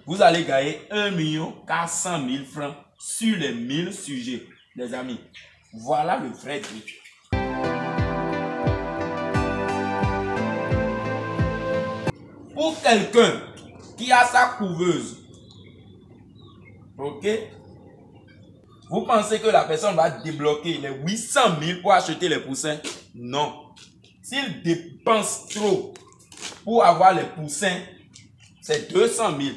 vous allez gagner 1 400 000 francs sur les 1000 sujets, les amis. Voilà le vrai truc. Pour quelqu'un qui a sa couveuse, ok, vous pensez que la personne va débloquer les 800 000 pour acheter les poussins? Non. S'il dépense trop pour avoir les poussins, c'est 200 000.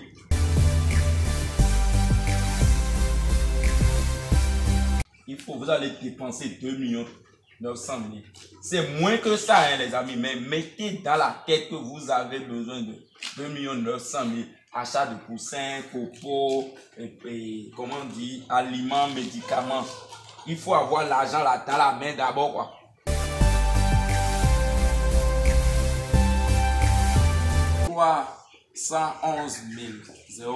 Vous allez dépenser 2 900 000. C'est moins que ça, hein, les amis. Mais mettez dans la tête que vous avez besoin de 2 900 000. Achat de poussins, copeaux, et comment on dit, aliments, médicaments. Il faut avoir l'argent là dans la main d'abord, quoi. Soit 111 000.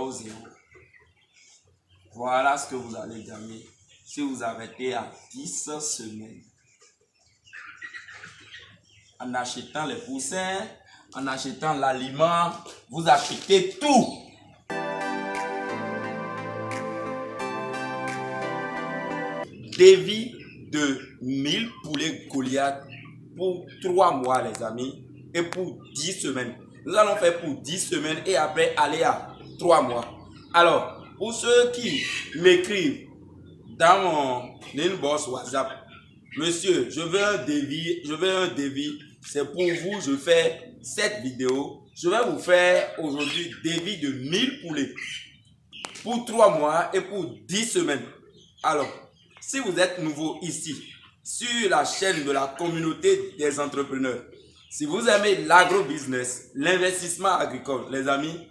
Voilà ce que vous allez gagner si vous arrêtez à 10 semaines. En achetant les poussins, en achetant l'aliment, vous achetez tout. Défi de 1000 poulets Goliath pour 3 mois, les amis, et pour 10 semaines. Nous allons faire pour 10 semaines et après aller à 3 mois. Alors, pour ceux qui m'écrivent dans mon inbox WhatsApp, monsieur, je veux un défi, c'est pour vous, je fais cette vidéo. Je vais vous faire aujourd'hui défi de 1000 poulets pour 3 mois et pour 10 semaines. Alors, si vous êtes nouveau ici, sur la chaîne de la communauté des entrepreneurs, si vous aimez l'agro-business, l'investissement agricole, les amis,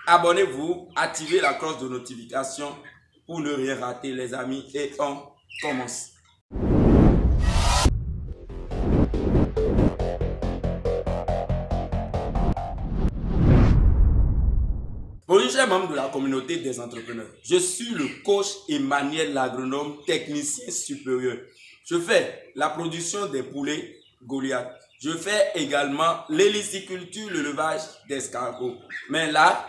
abonnez-vous, activez la cloche de notification pour ne rien rater, les amis, et on commence. Bonjour chers membres de la communauté des entrepreneurs, je suis le coach Emmanuel l'agronome, technicien supérieur. Je fais la production des poulets Goliath. Je fais également l'héliciculture, l'élevage d'escargots. Mais là,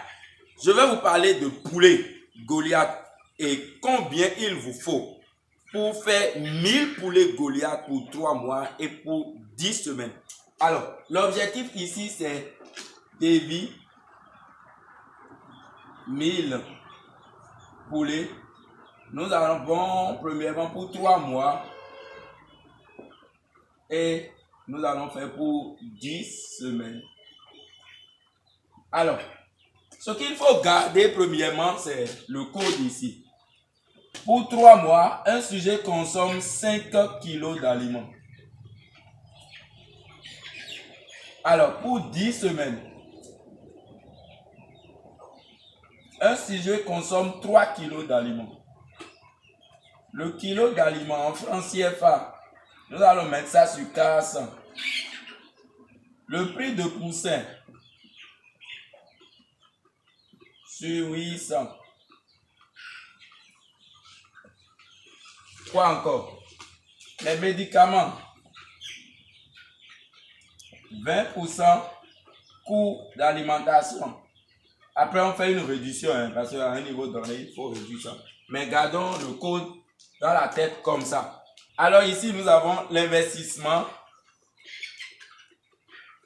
je vais vous parler de poulets Goliath et combien il vous faut pour faire 1000 poulets Goliath pour 3 mois et pour 10 semaines. Alors, l'objectif ici, c'est défi 1000 poulets. Nous allons premièrement pour 3 mois et nous allons faire pour 10 semaines. Alors, ce qu'il faut garder premièrement, c'est le code ici. Pour 3 mois, un sujet consomme 5 kg d'aliments. Alors, pour 10 semaines, un sujet consomme 3 kg d'aliments. Le kilo d'aliments en francs CFA, nous allons mettre ça sur 400. Le prix de poussin sur 800. Quoi encore? Les médicaments, 20% coût d'alimentation. Après, on fait une réduction, hein, parce qu'à un niveau donné, il faut réduire ça. Mais gardons le code dans la tête comme ça. Alors ici, nous avons l'investissement.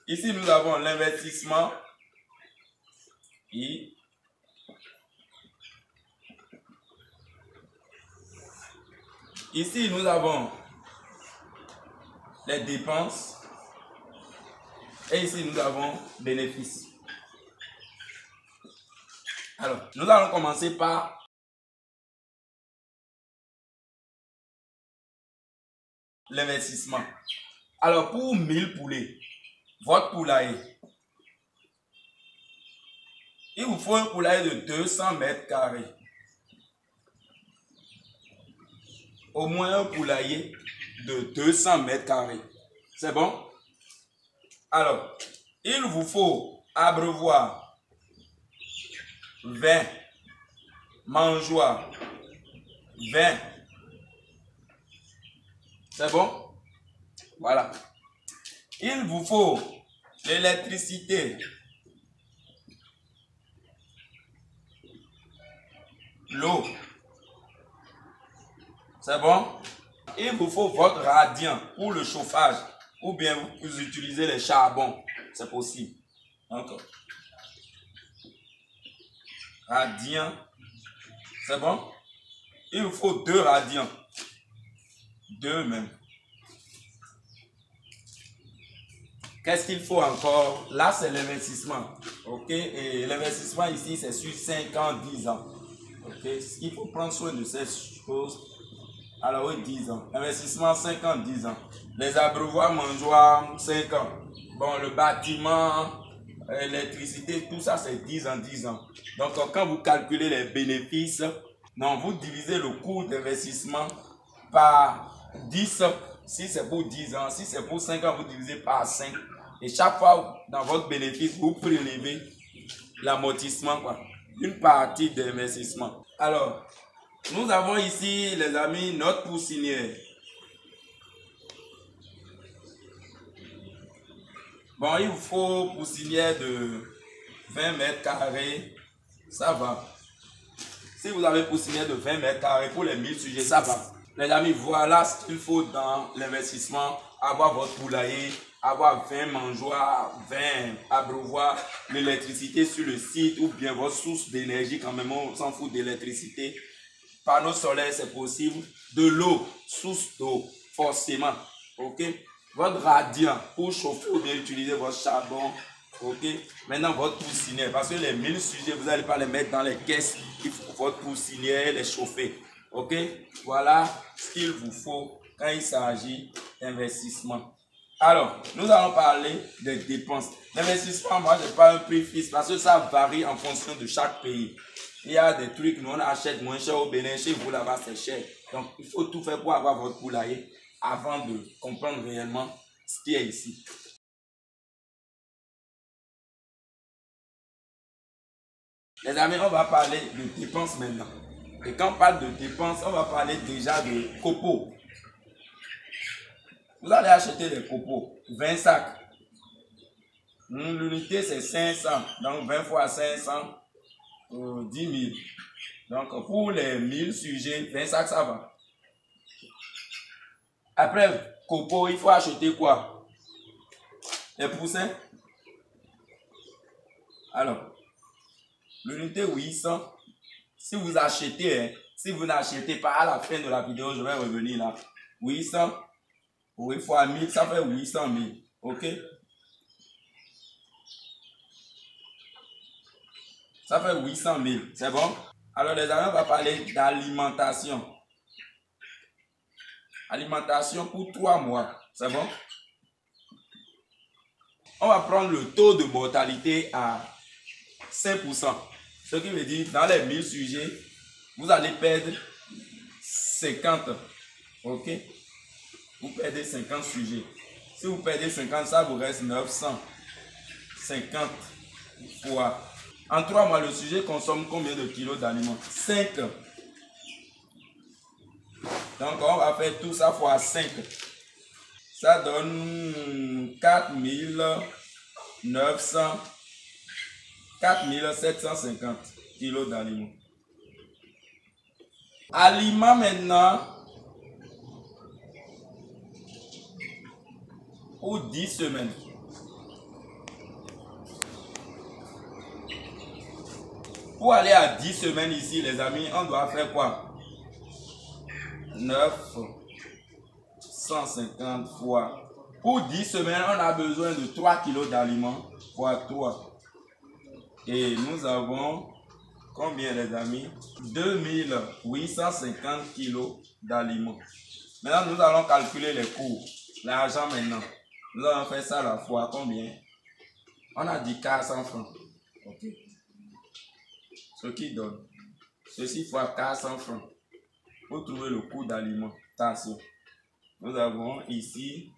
Ici, nous avons l'investissement. Ici, nous avons les dépenses. Et ici, nous avons bénéfices. Alors, nous allons commencer par l'investissement. Alors, pour 1000 poulets, votre poulailler, il vous faut un poulailler de 200 mètres carrés. Au moins un poulailler de 200 mètres carrés. C'est bon? Alors, il vous faut abreuvoir 20, mangeoires 20. C'est bon? Voilà. Il vous faut l'électricité l'eau. C'est bon? Il vous faut votre radiant pour le chauffage. Ou bien vous utilisez les charbons. C'est possible. Encore. Radiant. C'est bon? Il vous faut 2 radiants. 2 même. Qu'est-ce qu'il faut encore? Là, c'est l'investissement. Ok? Et l'investissement ici, c'est sur 5 ans, 10 ans. Ok? Il faut prendre soin de ces choses. Alors, oui, 10 ans. Investissement, 5 ans, 10 ans. Les abreuvoirs, mangeoires, 5 ans. Bon, le bâtiment, l'électricité, tout ça, c'est 10 ans, 10 ans. Donc, quand vous calculez les bénéfices, non, vous divisez le coût d'investissement par 10. Si c'est pour 10 ans, si c'est pour 5 ans, vous divisez par 5. Et chaque fois, dans votre bénéfice, vous prélevez l'amortissement, quoi. Une partie d'investissement. Alors, nous avons ici, les amis, notre poussinière. Bon, il vous faut poussinière de 20 mètres carrés. Ça va. Si vous avez poussinière de 20 mètres carrés pour les 1000 sujets, ça va. Les amis, voilà ce qu'il faut dans l'investissement. Avoir votre poulailler, avoir 20 mangeoires, 20 abreuvoirs, l'électricité sur le site ou bien votre source d'énergie, quand même, on s'en fout d'électricité. Panneaux solaires, c'est possible. De l'eau, source d'eau, forcément. Ok? Votre radiant pour chauffer ou bien utiliser votre charbon. Ok? Maintenant, votre poussinière. Parce que les 1000 sujets, vous n'allez pas les mettre dans les caisses. Il faut votre poussinière, les chauffer. Ok? Voilà ce qu'il vous faut quand il s'agit d'investissement. Alors, nous allons parler des dépenses. L'investissement, moi, je n'ai pas un prix fixe parce que ça varie en fonction de chaque pays. Il y a des trucs, nous on achète moins cher au Bénin, chez vous là-bas c'est cher. Donc il faut tout faire pour avoir votre poulailler avant de comprendre réellement ce qui est ici. Les amis, on va parler de dépenses maintenant. Et quand on parle de dépenses, on va parler déjà de copeaux. Vous allez acheter des copeaux, 20 sacs. L'unité c'est 500, donc 20 fois 500, 10 000. Donc, pour les 1000 sujets, 20 sacs, ça va. Après, copeaux, il faut acheter quoi? Les poussins. Alors, l'unité 800, si vous achetez, hein, si vous n'achetez pas à la fin de la vidéo, je vais revenir là. 800, oui, fois 1000, ça fait 800 000. Ok? Ça fait 800 000. C'est bon? Alors, les amis, on va parler d'alimentation. Alimentation pour 3 mois. C'est bon? On va prendre le taux de mortalité à 5%. Ce qui veut dire, dans les 1000 sujets, vous allez perdre 50. Ok? Vous perdez 50 sujets. Si vous perdez 50, ça vous reste 950 fois. En 3 mois, le sujet consomme combien de kilos d'aliments? 5. Donc, on va faire tout ça fois 5. Ça donne 4750 kilos d'aliments. Aliments maintenant pour 10 semaines. Pour aller à 10 semaines ici, les amis, on doit faire quoi? 950 fois. Pour 10 semaines, on a besoin de 3 kilos d'aliments fois 3. Et nous avons combien, les amis? 2850 kilos d'aliments. Maintenant, nous allons calculer les coûts. L'argent maintenant. Nous allons faire ça à la fois combien? On a dit 400 francs. Ok. Ce qui donne ceci fois 400 francs. Pour trouver le coût d'alimentation. Nous avons ici.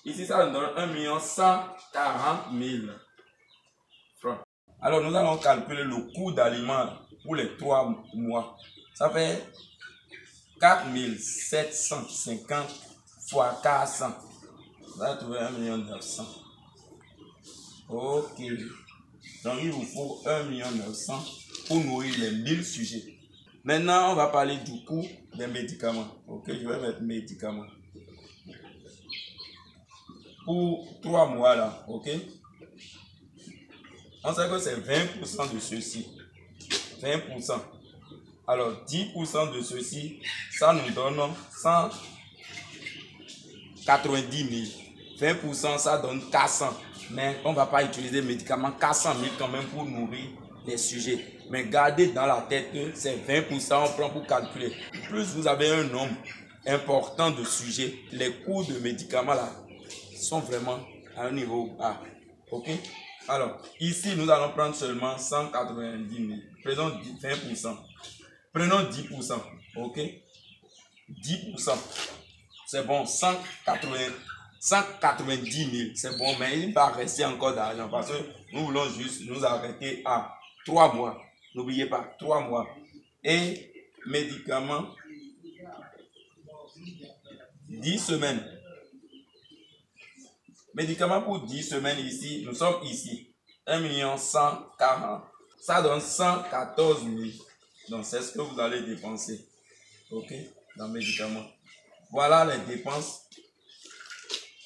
Ici, ça nous donne 1 140 000 francs. Alors, nous allons calculer le coût d'aliments pour les 3 mois. Ça fait 4750 fois 400. Vous allez trouver 1 900 000. Ok. Donc, il vous faut 1 900 000 pour nourrir les 1000 sujets. Maintenant, on va parler du coût des médicaments. Ok, je vais mettre médicaments. Pour 3 mois là, ok. On sait que c'est 20% de ceci. 20%. Alors, 10% de ceci, ça nous donne 190 000. 20%, ça donne 400. Mais on ne va pas utiliser médicaments 400 000 quand même pour nourrir les sujets. Mais gardez dans la tête que c'est 20%, on prend pour calculer. Plus vous avez un nombre important de sujets, les coûts de médicaments là sont vraiment à un niveau bas. Ok? Alors, ici, nous allons prendre seulement 190 000. Prenons 20%. Prenons 10%. Ok? 10%. C'est bon. 190 000. C'est bon, mais il va rester encore d'argent parce que nous voulons juste nous arrêter à 3 mois. N'oubliez pas, 3 mois. Et médicaments, 10 semaines. Médicaments pour 10 semaines ici, nous sommes ici. 1 140 000. Ça donne 114 000. Donc, c'est ce que vous allez dépenser. Ok? Dans médicaments. Voilà les dépenses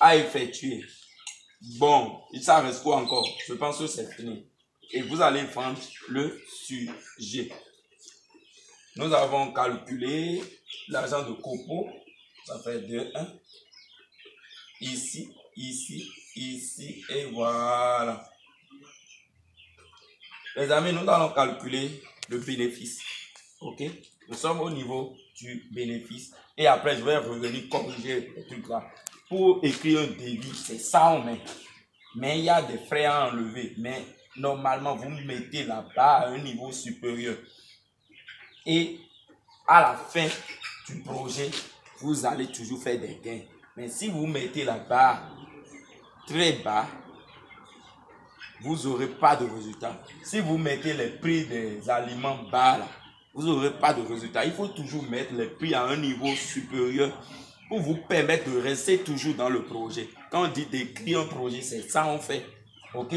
à effectuer. Bon, ça reste quoi encore? Je pense que c'est fini. Et vous allez vendre le sujet. Nous avons calculé l'argent de copeaux. Ça fait 2, 1. Ici, ici, ici et voilà. Les amis, nous allons calculer le bénéfice. Ok? Nous sommes au niveau du bénéfice. Et après, je vais revenir corriger les trucs là. Pour écrire un devis, c'est ça on met. Mais il y a des frais à enlever. Mais normalement, vous mettez la barre à un niveau supérieur. Et à la fin du projet, vous allez toujours faire des gains. Mais si vous mettez la barre très bas, vous n'aurez pas de résultat. Si vous mettez les prix des aliments bas, là, vous n'aurez pas de résultat. Il faut toujours mettre les prix à un niveau supérieur pour vous permettre de rester toujours dans le projet. Quand on dit d'écrire un projet, c'est ça on fait. Ok?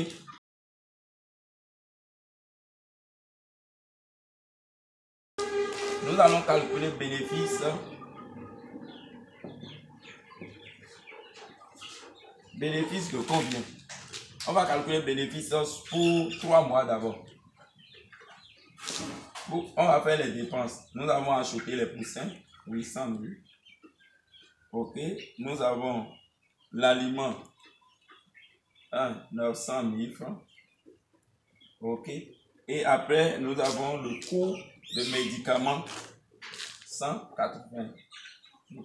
Nous allons calculer bénéfice. Bénéfice de combien? On va calculer bénéfice pour 3 mois d'abord. On va faire les dépenses. Nous avons acheté les poussins, 800 000. Ok. Nous avons l'aliment, 900 000 francs. Ok. Et après, nous avons le coût de médicaments, 180.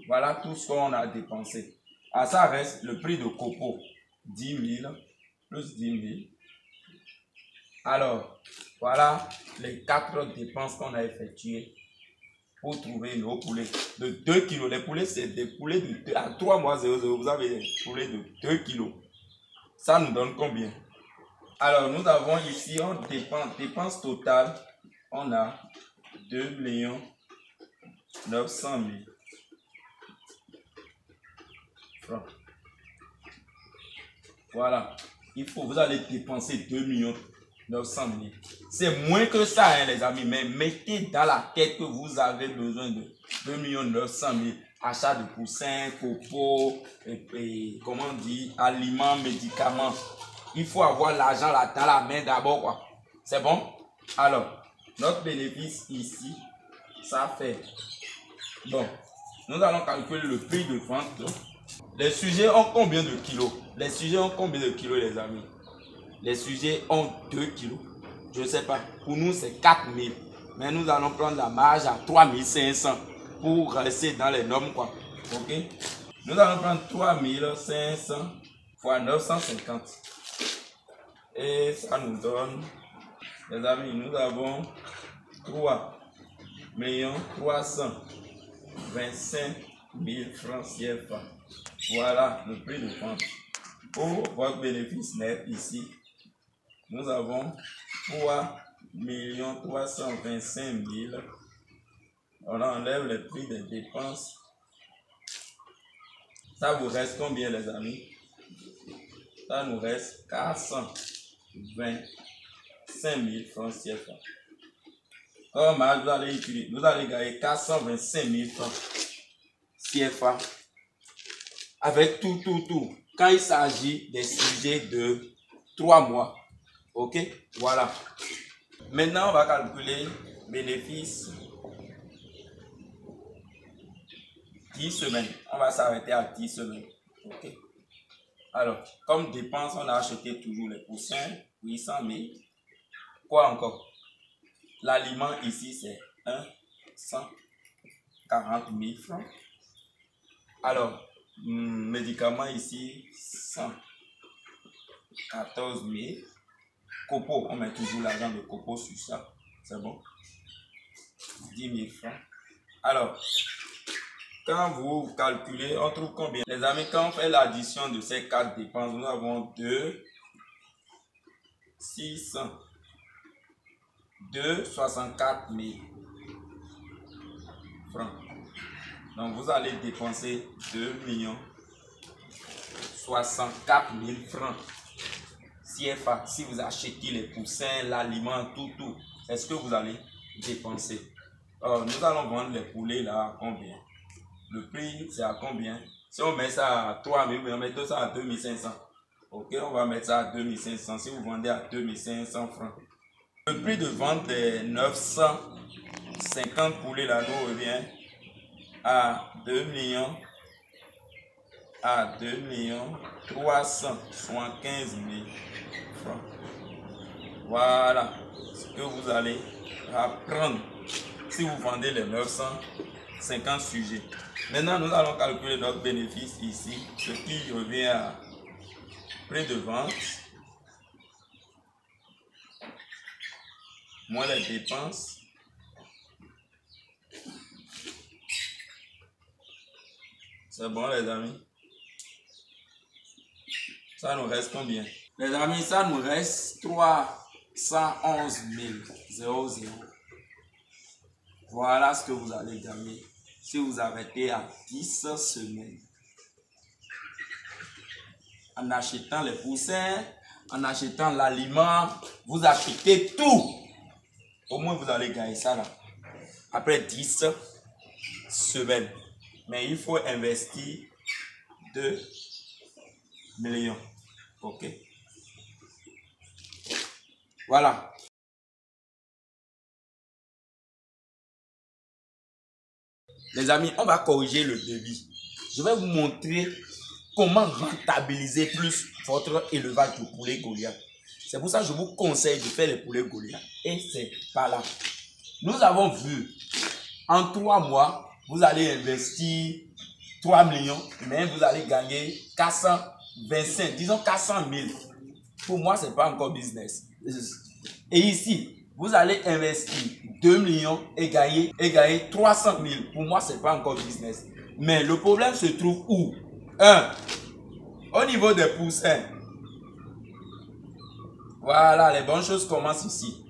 Voilà tout ce qu'on a dépensé. À ça reste le prix de copeaux, 10 000 plus 10 000. Alors, voilà les 4 dépenses qu'on a effectuées pour trouver nos poulets de 2 kg. Les poulets, c'est des poulets de 2 à 3 mois 00. Vous avez des poulets de 2 kg. Ça nous donne combien? Alors, nous avons ici, on dépense totale, on a 2 900 000 francs. Voilà. Vous allez dépenser 2 900 000. C'est moins que ça, hein, les amis. Mais mettez dans la tête que vous avez besoin de 2 900 000. Achat de poussins, copeaux, et comment on dit, aliments, médicaments. Il faut avoir l'argent là dans la main d'abord, quoi. C'est bon? Alors, notre bénéfice ici, ça fait. Bon, nous allons calculer le prix de vente. Les sujets ont combien de kilos? Les sujets ont combien de kilos, les amis? Les sujets ont 2 kilos. Je ne sais pas. Pour nous, c'est 4 000. Mais nous allons prendre la marge à 3 500 pour rester dans les normes, quoi. Ok? Nous allons prendre 3 500 fois 950. Et ça nous donne, les amis, nous avons 3 325 000 francs CFA. Voilà le prix de vente. Pour votre bénéfice net ici, nous avons 3 325 000. On enlève le prix des dépenses. Ça vous reste combien, les amis? Ça nous reste 425 000 francs CFA. Vous allez gagner 425 000 francs CFA avec tout. Quand il s'agit des sujets de 3 mois. Ok, voilà. Maintenant, on va calculer bénéfice 10 semaines. On va s'arrêter à 10 semaines. Ok. Alors, comme dépense, on a acheté toujours les poussins, 800 000. Quoi encore? L'aliment ici, c'est 140 000 francs. Alors, médicaments ici, 114 000. Copeaux, on met toujours l'argent de copeaux sur ça. C'est bon? 10 000 francs. Alors, quand vous calculez, on trouve combien? Les amis, quand on fait l'addition de ces 4 dépenses, nous avons 64 000 francs. Donc, vous allez dépenser 2 64 000 francs CFA. Si vous achetez les poussins, l'aliment, tout, c'est ce que vous allez dépenser. Alors, nous allons vendre les poulets là à combien? Le prix, c'est à combien? Si on met ça à 3 000, on met tout ça à 2500. Ok, on va mettre ça à 2500. Si vous vendez à 2500 francs. Le prix de vente des 950 poulets là nous revient à 2 375 000 francs. Voilà ce que vous allez apprendre si vous vendez les 950 sujets. Maintenant, nous allons calculer notre bénéfice ici, ce qui revient à prix de vente moins les dépenses. C'est bon les amis? Ça nous reste combien? Les amis, ça nous reste 311 000. Voilà ce que vous allez gagner si vous arrêtez à 10 semaines. En achetant les poussins, en achetant l'aliment, vous achetez tout. Au moins, vous allez gagner ça là. Après 10 semaines. Mais il faut investir 2 millions. Ok. Voilà. Les amis, on va corriger le devis. Je vais vous montrer comment rentabiliser plus votre élevage de poulet Goliath. C'est pour ça que je vous conseille de faire les poulets Goliath. Et c'est par là. Nous avons vu, en 3 mois, vous allez investir 3 millions, mais vous allez gagner 425, disons 400 000. Pour moi, ce n'est pas encore business. Et ici, vous allez investir 2 millions et gagner 300 000. Pour moi, ce n'est pas encore business. Mais le problème se trouve où? Au niveau des poussins. Voilà, les bonnes choses commencent ici.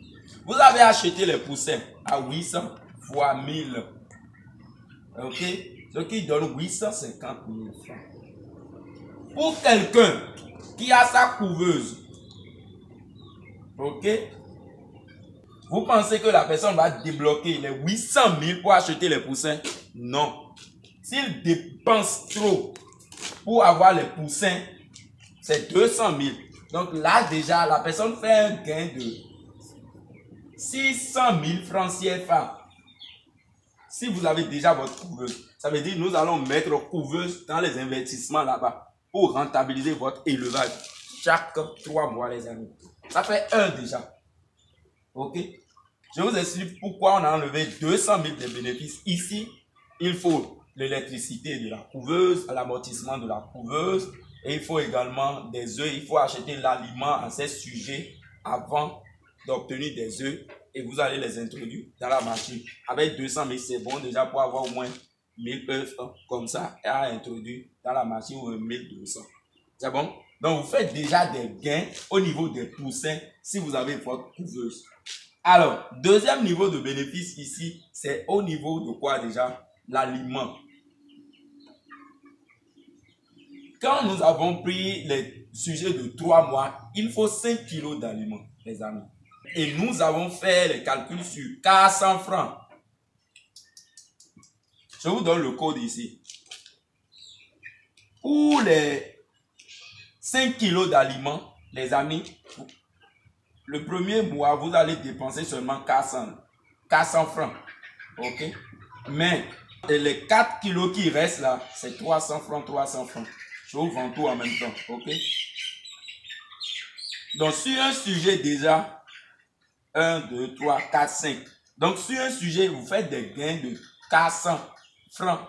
Vous avez acheté les poussins à 800 fois 1000. Ok? Ce qui donne 850 000 francs. Pour quelqu'un qui a sa couveuse, ok? Vous pensez que la personne va débloquer les 800 000 pour acheter les poussins? Non. S'il dépense trop pour avoir les poussins, c'est 200 000. Donc là, déjà, la personne fait un gain de 600 000 francs CFA. Si vous avez déjà votre couveuse, ça veut dire que nous allons mettre couveuse dans les investissements là-bas pour rentabiliser votre élevage chaque 3 mois, les amis. Ça fait 1 déjà. Ok? Je vous explique pourquoi on a enlevé 200 000 de bénéfices. Ici, il faut l'électricité de la couveuse, l'amortissement de la couveuse, et il faut également des œufs. Il faut acheter l'aliment à ces sujets avant d'obtenir des œufs et vous allez les introduire dans la machine. Avec 200 000, c'est bon déjà pour avoir au moins 1000 œufs comme ça et à introduire dans la machine ou 1200. C'est bon? Donc, vous faites déjà des gains au niveau des poussins si vous avez votre couveuse. Alors, deuxième niveau de bénéfice ici, c'est au niveau de quoi déjà? L'aliment. Quand nous avons pris les sujets de 3 mois, il faut 5 kilos d'aliments, les amis. Et nous avons fait les calculs sur 400 francs. Je vous donne le code ici. Pour les 5 kilos d'aliments, les amis, le premier mois, vous allez dépenser seulement 400 francs. Ok? Mais les 4 kilos qui restent là, c'est 300 francs, 300 francs. Je vous vends tout en même temps. Ok? Donc, sur un sujet déjà, 1, 2, 3, 4, 5. Donc, sur un sujet, vous faites des gains de 400 francs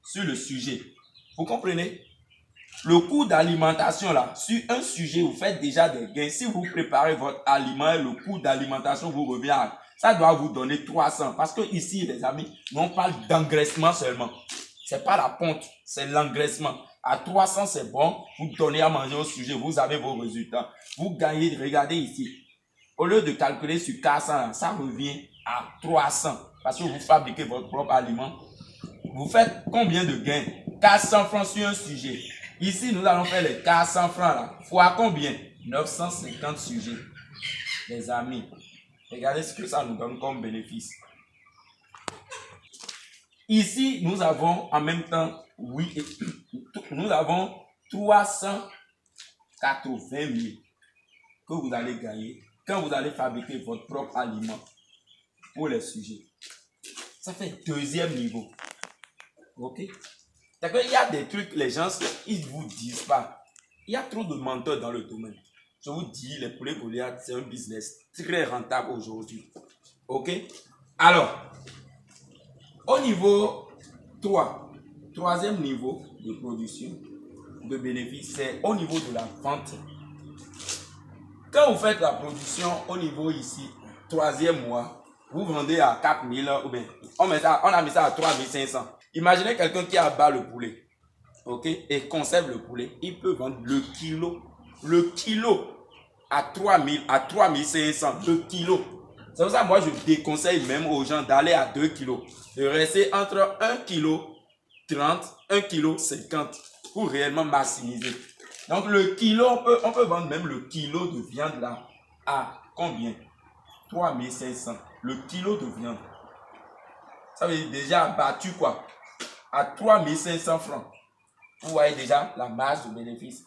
sur le sujet. Vous comprenez? Le coût d'alimentation là, sur un sujet, vous faites déjà des gains. Si vous préparez votre aliment, le coût d'alimentation vous revient. Ça doit vous donner 300. Parce que ici, les amis, on parle d'engraissement seulement. C'est pas la ponte, c'est l'engraissement. À 300, c'est bon. Vous donnez à manger au sujet, vous avez vos résultats. Vous gagnez, regardez ici. Au lieu de calculer sur 400, ça revient à 300. Parce que vous fabriquez votre propre aliment. Vous faites combien de gains? 400 francs sur un sujet. Ici, nous allons faire les 400 francs là. Fois combien? 950 sujets. Les amis, regardez ce que ça nous donne comme bénéfice. Ici, nous avons en même temps, oui, nous avons 380 000 que vous allez gagner quand vous allez fabriquer votre propre aliment pour les sujets. Ça fait deuxième niveau. Ok? D'accord, il y a des trucs, les gens, ils ne vous disent pas. Il y a trop de menteurs dans le domaine. Je vous dis, les poulets Goliath, c'est un business très rentable aujourd'hui. Ok? Alors, au niveau 3, troisième niveau de production, de bénéfice, c'est au niveau de la vente. Quand vous faites la production au niveau ici, troisième mois, vous vendez à 4 000 ou bien on a mis ça à 3 500. Imaginez quelqu'un qui abat le poulet, ok, et conserve le poulet, il peut vendre le kilo à 3 500, le kilo. C'est pour ça que moi je déconseille même aux gens d'aller à 2 kilos, de rester entre 1 kg 30, 1 kg 50 pour réellement maximiser. Donc le kilo, on peut vendre même le kilo de viande là à combien? 3 500, le kilo de viande. Ça veut dire déjà battu quoi? À 3 500 francs. Vous voyez déjà la marge de bénéfice.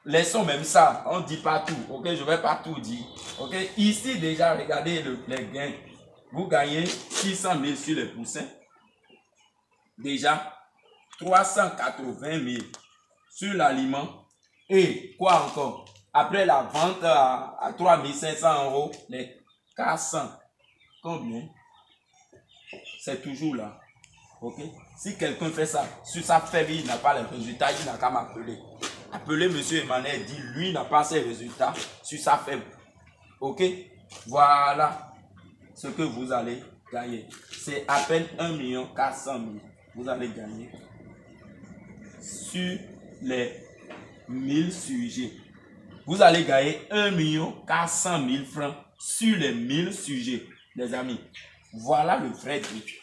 Laissons même ça, on ne dit pas tout, ok, je ne vais pas tout dire. Ok, ici déjà, regardez les gains. Vous gagnez 600 000 sur les poussins. Déjà, 380 000 sur l'aliment. Et quoi encore? Après la vente à 3 500 euros, les 400. Combien? C'est toujours là. Ok? Si quelqu'un fait ça, sur sa faible, il n'a pas les résultats, il n'a qu'à m'appeler. Appelez monsieur Emmanuel, dit lui n'a pas ses résultats sur sa faible. Ok? Voilà ce que vous allez gagner. C'est à peine 1 400 000. Vous allez gagner sur les 1000 sujets. Vous allez gagner 1 400 000 francs sur les 1000 sujets. Les amis, voilà le vrai truc.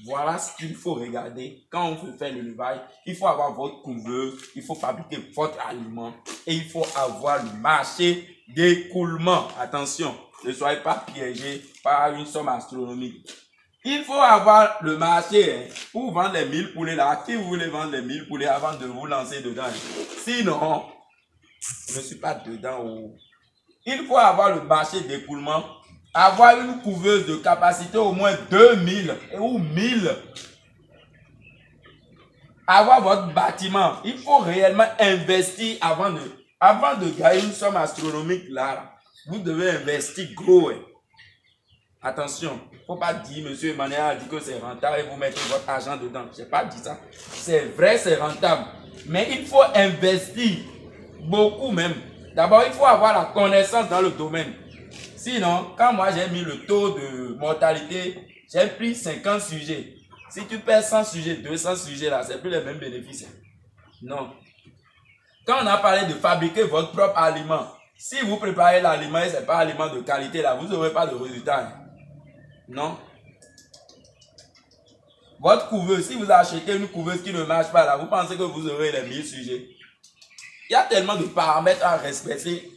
Voilà ce qu'il faut regarder quand on veut faire l'élevage. Il faut avoir votre couveuse, il faut fabriquer votre aliment et il faut avoir le marché d'écoulement. Attention, ne soyez pas piégés par une somme astronomique. Il faut avoir le marché pour vendre les 1000 poulets là. Qui voulait vendre les 1000 poulets avant de vous lancer dedans? Sinon, je ne suis pas dedans. Il faut avoir le marché d'écoulement. Avoir une couveuse de capacité au moins 2000 ou 1000. Avoir votre bâtiment. Il faut réellement investir avant de gagner une somme astronomique là. Vous devez investir gros. Attention, il ne faut pas dire, monsieur Emmanuel a dit que c'est rentable et vous mettez votre argent dedans. Je n'ai pas dit ça. C'est vrai, c'est rentable. Mais il faut investir beaucoup même. D'abord, il faut avoir la connaissance dans le domaine. Sinon, quand moi j'ai mis le taux de mortalité, j'ai pris 50 sujets. Si tu perds 100 sujets, 200 sujets là, c'est plus les mêmes bénéfices. Non. Quand on a parlé de fabriquer votre propre aliment, si vous préparez l'aliment et ce n'est pas un aliment de qualité là, vous n'aurez pas de résultat. Non. Votre couveuse, si vous achetez une couveuse qui ne marche pas là, vous pensez que vous aurez les 1000 sujets. Il y a tellement de paramètres à respecter.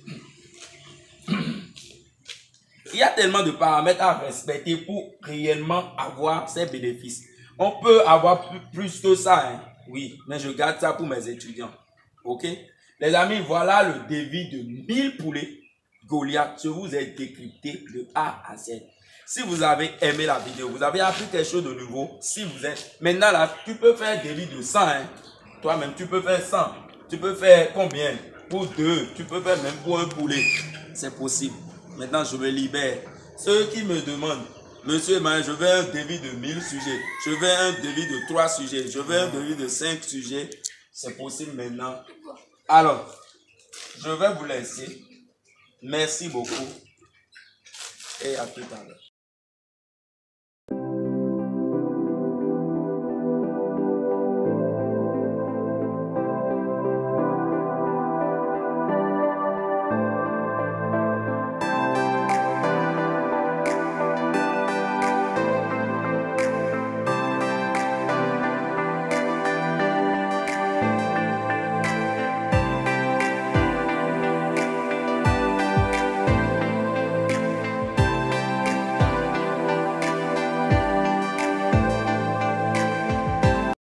Il y a tellement de paramètres à respecter pour réellement avoir ces bénéfices. On peut avoir plus que ça, hein. Oui, mais je garde ça pour mes étudiants. Ok? Les amis, voilà le devis de 1000 poulets Goliath. Je vous ai décrypté de A à Z. Si vous avez aimé la vidéo, vous avez appris quelque chose de nouveau. Si vous êtes... Maintenant, là, tu peux faire un devis de 100. Hein. Toi-même, tu peux faire 100. Tu peux faire combien? Pour 2. Tu peux faire même pour un poulet. C'est possible. Maintenant, je me libère. Ceux qui me demandent, Monsieur Emmanuel, je veux un devis de 1000 sujets. Je veux un devis de 3 sujets. Je veux un devis de 5 sujets. C'est possible maintenant. Alors, je vais vous laisser. Merci beaucoup. Et à tout à l'heure.